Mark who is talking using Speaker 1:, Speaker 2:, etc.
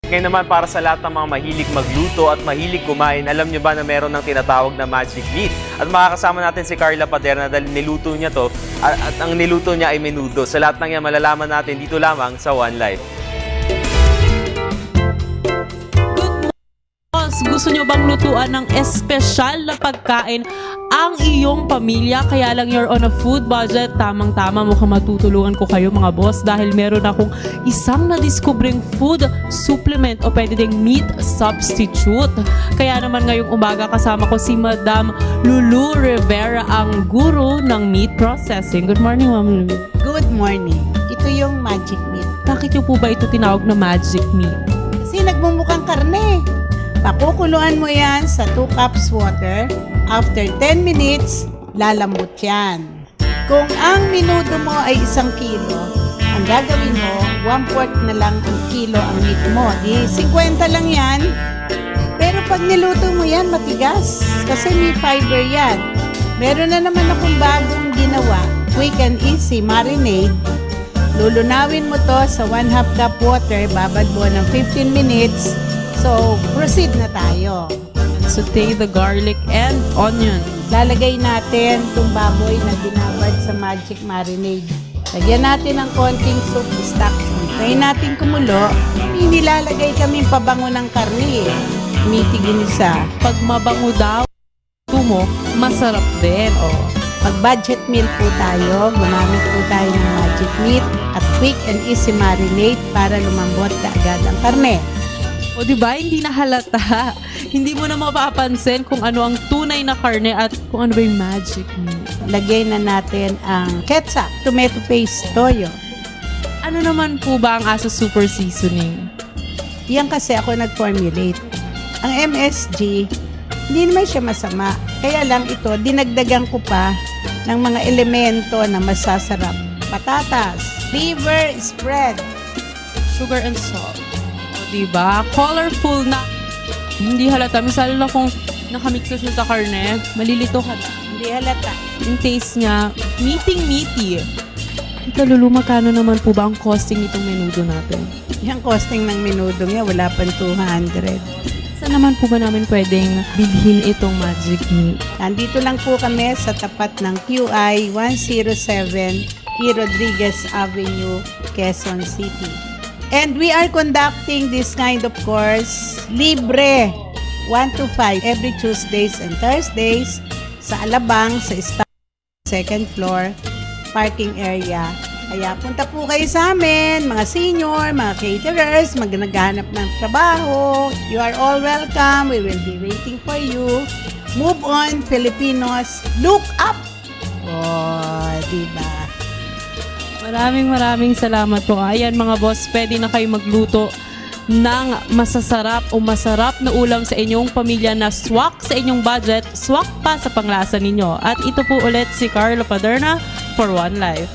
Speaker 1: Ngayon naman para sa lahat ng mga mahilig magluto at mahilig kumain, alam nyo ba na meron ng tinatawag na Magic Meat? At makakasama natin si Carla Paderna dahil niluto niya to at ang niluto niya ay menudo. Sa lahat ng yan, malalaman natin dito lamang sa One Life.
Speaker 2: Gusto nyo bang lutuan ng espesyal na pagkain ang iyong pamilya? Kaya lang you're on a food budget. Tamang-tama, mukhang matutulungan ko kayo mga boss dahil meron akong isang na-discovering food supplement o pwede ding meat substitute. Kaya naman ngayong umaga kasama ko si Madam Lulu Rivera, ang guru ng meat processing. Good morning, Ma'am Lulu.
Speaker 3: Good morning. Ito yung magic meat.
Speaker 2: Bakit nyo po ba ito tinawag na magic meat?
Speaker 3: Kasi nagmumukhang karne. Pakukuluan mo yan sa 2 cups water. After 10 minutes, lalambot yan. Kung ang minuto mo ay 1 kilo, ang gagawin mo, 1/4 na lang ang kilo ang meat mo. Di 50 lang yan. Pero pag niluto mo yan, matigas. Kasi may fiber yan. Meron na naman akong bagong ginawa. Quick and easy marinade. Lulunawin mo to sa 1/2 cup water. Babad mo ng 15 minutes. So, proceed na tayo.
Speaker 2: Saute the garlic and onion.
Speaker 3: Lalagay natin itong baboy na binabad sa magic marinade. Lagyan natin ng konting soup stock. Hintayin natin kumulo. Hindi nilalagay kami pabango ng karne eh. Ginisa.
Speaker 2: Pag mabango daw, mo, masarap din. Oh.
Speaker 3: Pag budget meal po tayo, gumamit po tayo ng magic meat at quick and easy marinade para lumambot kaagad ang karne.
Speaker 2: O diba, hindi na halata. Hindi mo na mapapansin kung ano ang tunay na karne at kung ano ba yung magic meat.
Speaker 3: Lagay na natin ang ketchup, tomato paste, toyo.
Speaker 2: Ano naman po ba ang Asa Super Seasoning?
Speaker 3: Yan kasi ako nag-formulate. Ang MSG, hindi naman siya masama. Kaya lang ito, dinagdagan ko pa ng mga elemento na masasarap. Patatas, liver spread,
Speaker 2: Sugar and salt. O diba? Colorful na. Hindi halata. Misal na kung nakamix siya sa karne, malilito ka.
Speaker 3: hindi halata.
Speaker 2: Yung taste niya, meaty. Tita Lulu, magkano naman po ba ang costing nitong menudo natin?
Speaker 3: Yung costing ng menudo niya, wala pang 200.
Speaker 2: Saan naman po ba namin pwedeng bilhin itong magic meat?
Speaker 3: Nandito lang po kami sa tapat ng QI 107 E. Rodriguez Avenue, Quezon City. And we are conducting this kind of course libre 1 to 5 every Tuesdays and Thursdays sa Alabang, sa second floor parking area. Kaya punta po kayo sa amin, mga senior, mga caterers, naghanap ng trabaho. You are all welcome. We will be waiting for you. Move on, Filipinos. Look up! Oh, diba?
Speaker 2: Maraming salamat po. Ayan mga boss, pwede na kayo magluto ng masasarap o masarap na ulam sa inyong pamilya na swak sa inyong budget, swak pa sa panglasa ninyo. At ito po ulit si Carla Paderna for One Life.